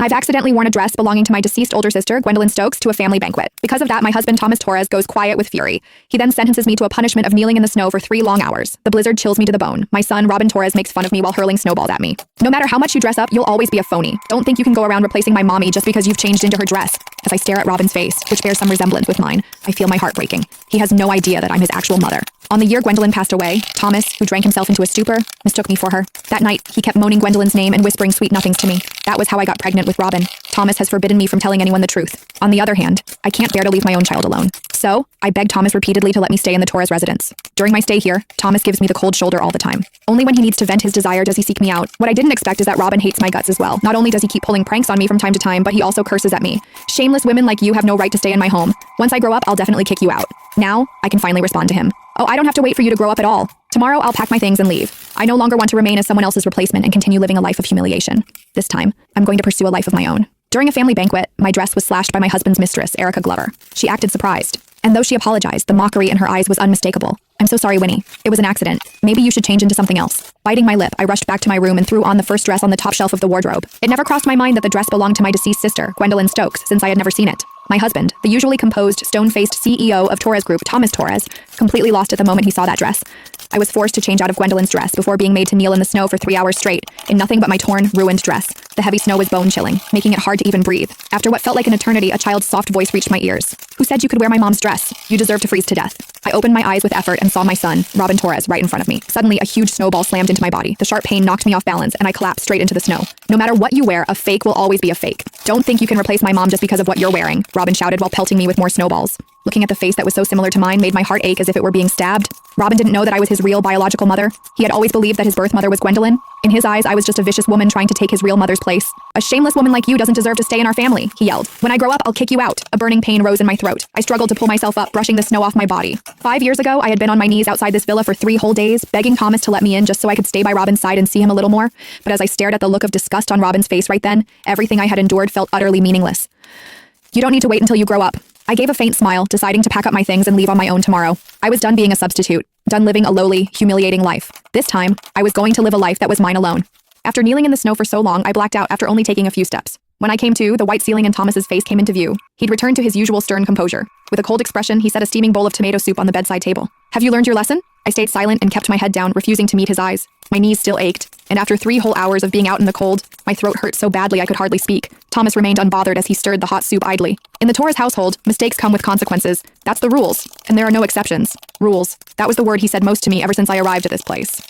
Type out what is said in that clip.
I've accidentally worn a dress belonging to my deceased older sister, Gwendolyn Stokes, to a family banquet. Because of that, my husband, Thomas Torres, goes quiet with fury. He then sentences me to a punishment of kneeling in the snow for 3 long hours. The blizzard chills me to the bone. My son, Robin Torres, makes fun of me while hurling snowballs at me. No matter how much you dress up, you'll always be a phony. Don't think you can go around replacing my mommy just because you've changed into her dress. As I stare at Robin's face, which bears some resemblance with mine, I feel my heart breaking. He has no idea that I'm his actual mother. On the year Gwendolyn passed away, Thomas, who drank himself into a stupor, mistook me for her. That night, he kept moaning Gwendolyn's name and whispering sweet nothings to me. That was how I got pregnant with Robin. Thomas has forbidden me from telling anyone the truth. On the other hand, I can't bear to leave my own child alone. So, I begged Thomas repeatedly to let me stay in the Torres residence. During my stay here, Thomas gives me the cold shoulder all the time. Only when he needs to vent his desire does he seek me out. What I didn't expect is that Robin hates my guts as well. Not only does he keep pulling pranks on me from time to time, but he also curses at me. Shameless women like you have no right to stay in my home. Once I grow up, I'll definitely kick you out. Now, I can finally respond to him. Oh, I don't have to wait for you to grow up at all. Tomorrow, I'll pack my things and leave. I no longer want to remain as someone else's replacement and continue living a life of humiliation. This time, I'm going to pursue a life of my own. During a family banquet, my dress was slashed by my husband's mistress, Erica Glover. She acted surprised. And though she apologized, the mockery in her eyes was unmistakable. I'm so sorry, Winnie. It was an accident. Maybe you should change into something else. Biting my lip, I rushed back to my room and threw on the first dress on the top shelf of the wardrobe. It never crossed my mind that the dress belonged to my deceased sister, Gwendolyn Stokes, since I had never seen it. My husband, the usually composed, stone-faced CEO of Torres Group, Thomas Torres, completely lost it the moment he saw that dress. I was forced to change out of Gwendolyn's dress before being made to kneel in the snow for 3 hours straight, in nothing but my torn, ruined dress. The heavy snow was bone-chilling, making it hard to even breathe. After what felt like an eternity, a child's soft voice reached my ears. Who said you could wear my mom's dress? You deserve to freeze to death. I opened my eyes with effort and saw my son, Robin Torres, right in front of me. Suddenly, a huge snowball slammed into my body. The sharp pain knocked me off balance, and I collapsed straight into the snow. No matter what you wear, a fake will always be a fake. Don't think you can replace my mom just because of what you're wearing, Robin shouted while pelting me with more snowballs. Looking at the face that was so similar to mine made my heart ache as if it were being stabbed. Robin didn't know that I was his real biological mother. He had always believed that his birth mother was Gwendolyn. In his eyes, I was just a vicious woman trying to take his real mother's place. A shameless woman like you doesn't deserve to stay in our family, he yelled. When I grow up, I'll kick you out. A burning pain rose in my throat. I struggled to pull myself up, brushing the snow off my body. 5 years ago, I had been on my knees outside this villa for 3 whole days, begging Thomas to let me in just so I could stay by Robin's side and see him a little more. But as I stared at the look of disgust on Robin's face right then, everything I had endured felt utterly meaningless. You don't need to wait until you grow up. I gave a faint smile, deciding to pack up my things and leave on my own tomorrow. I was done being a substitute, done living a lowly, humiliating life. This time, I was going to live a life that was mine alone. After kneeling in the snow for so long, I blacked out after only taking a few steps. When I came to, the white ceiling and Thomas's face came into view. He'd returned to his usual stern composure. With a cold expression, he set a steaming bowl of tomato soup on the bedside table. Have you learned your lesson? I stayed silent and kept my head down, refusing to meet his eyes. My knees still ached, and after 3 whole hours of being out in the cold, my throat hurt so badly I could hardly speak. Thomas remained unbothered as he stirred the hot soup idly. In the Torres household, mistakes come with consequences. That's the rules, and there are no exceptions. Rules. That was the word he said most to me ever since I arrived at this place.